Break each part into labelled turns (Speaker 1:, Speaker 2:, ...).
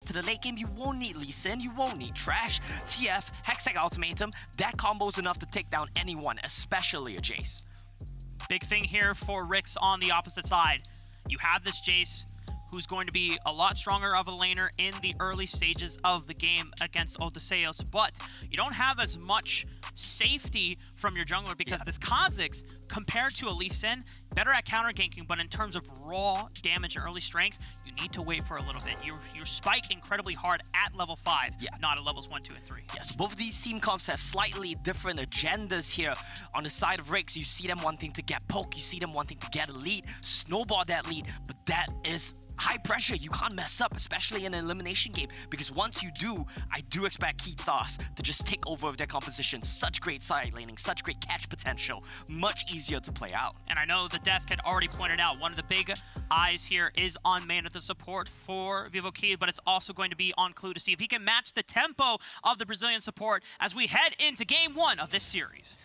Speaker 1: to the late game, you won't need Lee Sin, you won't need Trash, TF, Hextech Ultimatum. That combo is enough to take down anyone, especially a Jace.
Speaker 2: Big thing here for RIX on the opposite side. You have this Jace who's going to be a lot stronger of a laner in the early stages of the game against Odysseus, but you don't have as much safety from your jungler because this Kha'Zix, compared to a Lee Sin, better at counter ganking, but in terms of raw damage and early strength, you need to wait for a little bit. You spike incredibly hard at level 5, not at levels 1, 2, and 3.
Speaker 1: Yes, both of these team comps have slightly different agendas here. On the side of RIX, you see them wanting to get poke, you see them wanting to get a lead, snowball that lead, but that is high pressure. You can't mess up, especially in an elimination game, because once you do, I do expect Keystars to just take over with their composition. Such great side laning, such great catch potential, much easier to play out.
Speaker 2: And I know the desk had already pointed out, one of the big eyes here is on main with the support for Vivokeed, but it's also going to be on Clue to see if he can match the tempo of the Brazilian support as we head into game 1 of this series.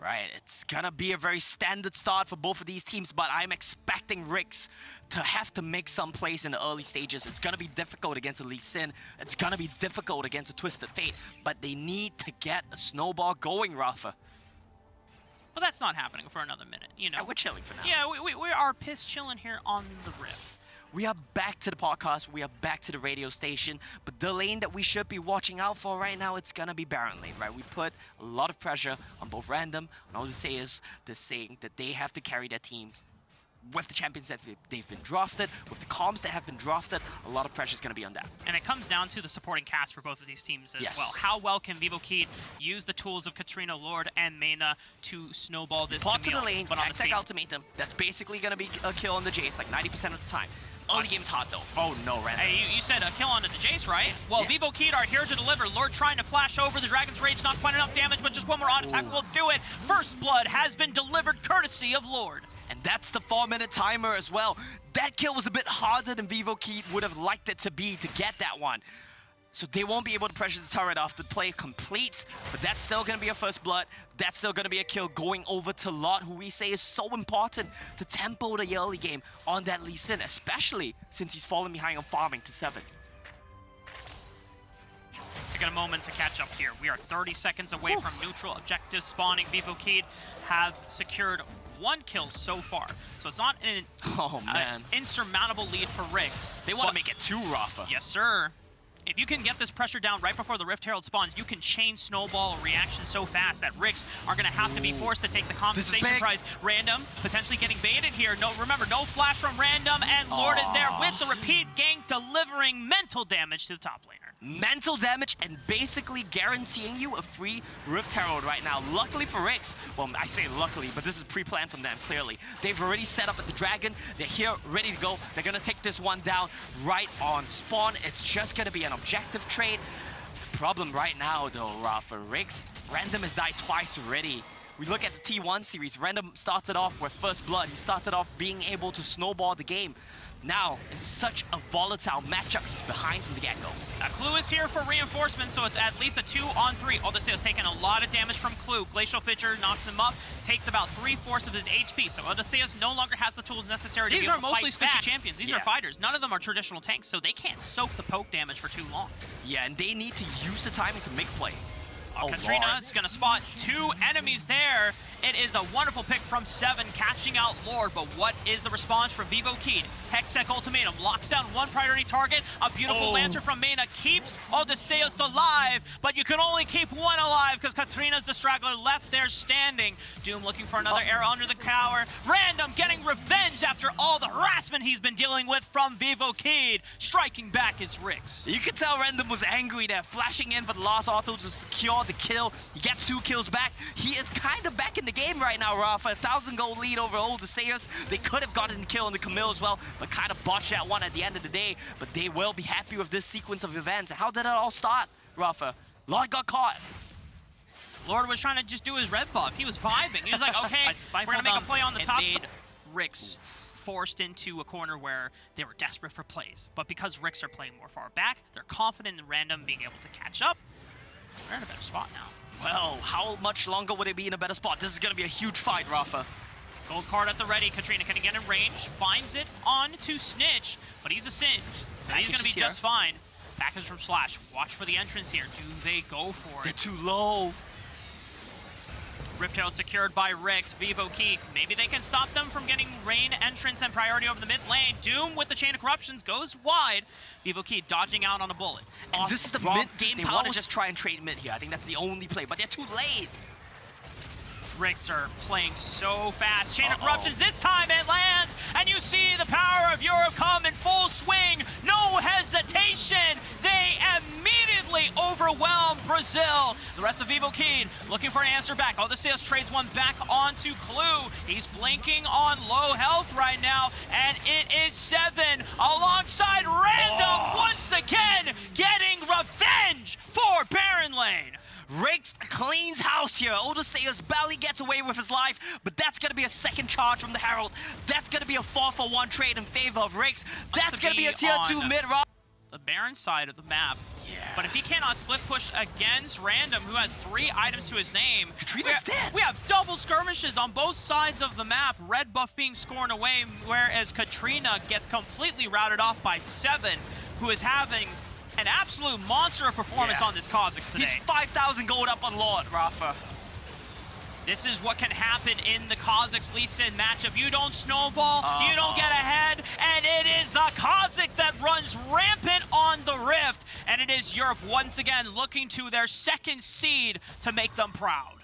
Speaker 1: Right, it's gonna be a very standard start for both of these teams, but I'm expecting RIX to have to make some plays in the early stages. It's gonna be difficult against a Lee Sin. It's gonna be difficult against a Twisted Fate, but they need to get a snowball going, Rafa.
Speaker 2: Well, that's not happening for another minute, you know.
Speaker 1: Yeah, we're chilling for now.
Speaker 2: Yeah, we are piss chilling here on the Rift.
Speaker 1: We are back to the podcast, we are back to the radio station, but the lane that we should be watching out for right now, it's gonna be Baron lane, right? We put a lot of pressure on both Random and Odysseus. They're saying that they have to carry their teams with the champions that they've been drafted, with the comms that have been drafted. A lot of pressure is going to be on that.
Speaker 2: And it comes down to the supporting cast for both of these teams as well. How well can Vivokeed use the tools of Katrina, Lord, and Mena to snowball this
Speaker 1: Pot to
Speaker 2: Camille,
Speaker 1: the lane, Hextech Ultimatum. That's basically going to be a kill on the Jace, like 90% of the time. Early game's hot though. Oh no, Random.
Speaker 2: Hey, you said a kill onto the Jace, right? Well, Vivokeed are here to deliver. Lord trying to flash over the Dragon's Rage, not quite enough damage, but just one more on attack will do it. First blood has been delivered courtesy of Lord.
Speaker 1: And that's the 4-minute timer as well. That kill was a bit harder than Vivokeed would have liked it to be to get that one. So they won't be able to pressure the turret after the play completes, but that's still going to be a first blood. That's still going to be a kill going over to Lot, who we say is so important to tempo the early game on that Lee Sin, especially since he's fallen behind on farming to 7.
Speaker 2: Taking a moment to catch up here. We are 30 seconds away from neutral objectives spawning. Vivokeed have secured 1 kill so far. So it's not an insurmountable lead for RIX.
Speaker 1: They want to make it 2, Rafa.
Speaker 2: Yes, sir. If you can get this pressure down right before the Rift Herald spawns, you can chain snowball reaction so fast that RIX are going to have to be forced to take the compensation prize. Random potentially getting baited here. No, remember, no flash from Random, and Lord is there with the repeat gank, delivering mental damage to the top laner.
Speaker 1: Mental damage and basically guaranteeing you a free Rift Herald right now. Luckily for RIX, well, I say luckily, but this is pre-planned from them, clearly. They've already set up at the Dragon. They're here, ready to go. They're going to take this one down right on spawn. It's just going to be an objective trade. The problem right now, though, Rafa, RIX, Random has died twice already. We look at the T1 series. Random started off with first blood. He started off being able to snowball the game. Now, in such a volatile matchup, he's behind from the get-go.
Speaker 2: Clue is here for reinforcement, so it's at least a 2-on-3. Odysseus taking a lot of damage from Clue. Glacial Fissure knocks him up, takes about 3/4 of his HP, so Odysseus no longer has the tools necessary to be able to fight back. These are mostly squishy champions. These are fighters. None of them are traditional tanks, so they can't soak the poke damage for too long.
Speaker 1: Yeah, and they need to use the timing to make play.
Speaker 2: Katrina is going to spot 2 enemies there. It is a wonderful pick from 7, catching out Lord, but what is the response from Vivokeed? Hextech Ultimatum locks down 1 priority target. A beautiful Lantern from Mena keeps Odysseus alive, but you can only keep 1 alive because Katrina's the straggler left there standing. Doom looking for another arrow under the tower. Random getting revenge after all the harassment he's been dealing with from Vivokeed. Striking back is RIX.
Speaker 1: You can tell Random was angry there, flashing in for the last auto to secure the kill. He gets 2 kills back. He is kind of back in the game right now, Rafa. 1,000 gold lead over Odysseus. They could have gotten the kill on the Camille as well, but kind of botched that one at the end of the day. But they will be happy with this sequence of events. How did it all start, Rafa? Lord got caught.
Speaker 2: Lord was trying to just do his red buff. He was vibing. He was like, okay, we're going to make a play on the top side. RIX forced into a corner where they were desperate for plays. But because RIX are playing more far back, they're confident in Random being able to catch up. They're in a better spot now.
Speaker 1: Well, how much longer would they be in a better spot? This is going to be a huge fight, Rafa.
Speaker 2: Gold card at the ready. Katrina can get in range. Finds it on to Snitch, but he's a Singe. So he's going to be just fine. Package from Slash. Watch for the entrance here. Do they go for
Speaker 1: They're
Speaker 2: it?
Speaker 1: too low.
Speaker 2: Rift Herald secured by RIX. Vivo Key. Maybe they can stop them from getting Rain entrance and priority over the mid lane. Doom with the Chain of Corruptions goes wide. Vivo Key dodging out on a bullet.
Speaker 1: And this is the
Speaker 2: Drop.
Speaker 1: mid-game
Speaker 2: They
Speaker 1: power.
Speaker 2: want
Speaker 1: to just try and trade mid here. I think that's the only play, but they're too late.
Speaker 2: RIX are playing so fast. Chain of Corruptions this time it lands, and you see the power of Europe come in full swing. No hesitation. They immediately overwhelm Brazil. The rest of Vivo Keen looking for an answer back. Odysseus trades one back onto Clue. He's blinking on low health right now, and it is 7 alongside Random once again getting revenge for Baron Lane.
Speaker 1: RIX cleans house here. Odysseus barely gets away with his life, but that's going to be a second charge from the Herald. That's going to be a 4-for-1 trade in favor of RIX. That's going to be a tier 2 mid-round.
Speaker 2: The Baron side of the map.
Speaker 1: Yeah.
Speaker 2: But if he cannot split push against Random, who has 3 items to his name,
Speaker 1: Katrina's dead.
Speaker 2: We have double skirmishes on both sides of the map. Red buff being scored away, whereas Katrina gets completely routed off by 7, who is having an absolute monster of performance on this Kha'Zix today.
Speaker 1: He's 5,000 gold up on Lord, Rafa.
Speaker 2: This is what can happen in the Kha'Zix Lee Sin matchup. You don't snowball, you don't get ahead, and it is the Kha'Zix that runs rampant on the Rift. And it is Europe once again looking to their 2nd seed to make them proud.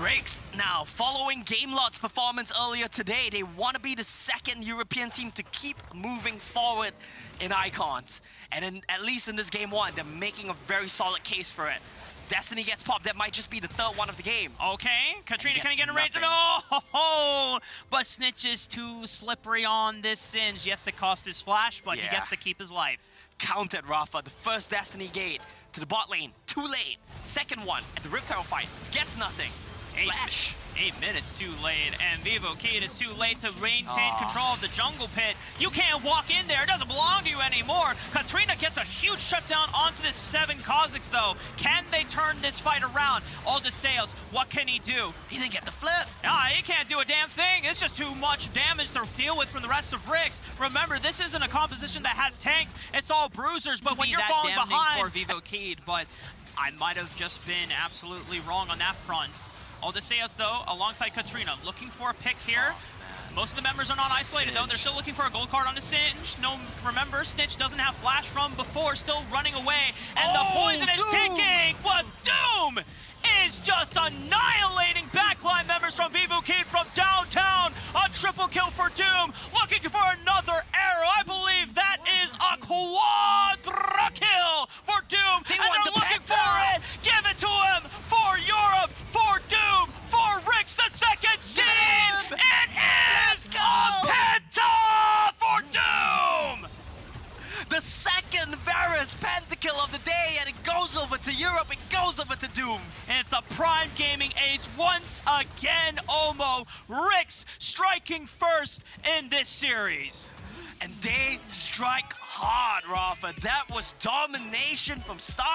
Speaker 1: RIX now, following GameLot's performance earlier today, they want to be the 2nd European team to keep moving forward in Icons. And at least in this game 1, they're making a very solid case for it. Destiny gets popped, that might just be the 3rd one of the game.
Speaker 2: Okay, Katrina can get
Speaker 1: nothing.
Speaker 2: no, but Snitch is too slippery on this Singe. Yes, it cost his flash, but he gets to keep his life.
Speaker 1: Counted, Rafa. The first Destiny gate to the bot lane, too late. 2nd one at the Rift Tower fight, gets nothing. Slash.
Speaker 2: 8 minutes too late, and Vivo Kid is too late to maintain control of the jungle pit. You can't walk in there, it doesn't belong to you anymore. Katrina gets a huge shutdown onto this 7 Kha'Zix though. Can they turn this fight around? Odysseus, what can he do?
Speaker 1: He didn't get the flip.
Speaker 2: He can't do a damn thing. It's just too much damage to deal with from the rest of RIX. Remember, this isn't a composition that has tanks, it's all bruisers, but when you're falling behind...
Speaker 3: for Vivo Kid, but
Speaker 2: I might have just been absolutely wrong on that front. Odysseus, though, alongside Katrina, looking for a pick here. Most of the members are not isolated, though. They're still looking for a gold card on the Singe. No, remember, Snitch doesn't have flash from before, still running away. And the poison is ticking, but Doom is just annihilating backline members from Vivo Kid from downtown. A triple kill for Doom, looking for another arrow. I believe that is a quadra kill for Doom.
Speaker 1: They
Speaker 2: and
Speaker 1: want
Speaker 2: they're
Speaker 1: the
Speaker 2: looking
Speaker 1: Penta.
Speaker 2: for it. Give it to him for Europe, for Doom, for RIX, the 2nd seed. It is a penta for Doom.
Speaker 1: The 2nd Varus pentakill of the day, and it goes over to Europe, it goes over to Doom.
Speaker 2: And it's a Prime Gaming ace once again, Omo. RIX striking first in this series.
Speaker 1: And they strike hard, Rafa. That was domination from start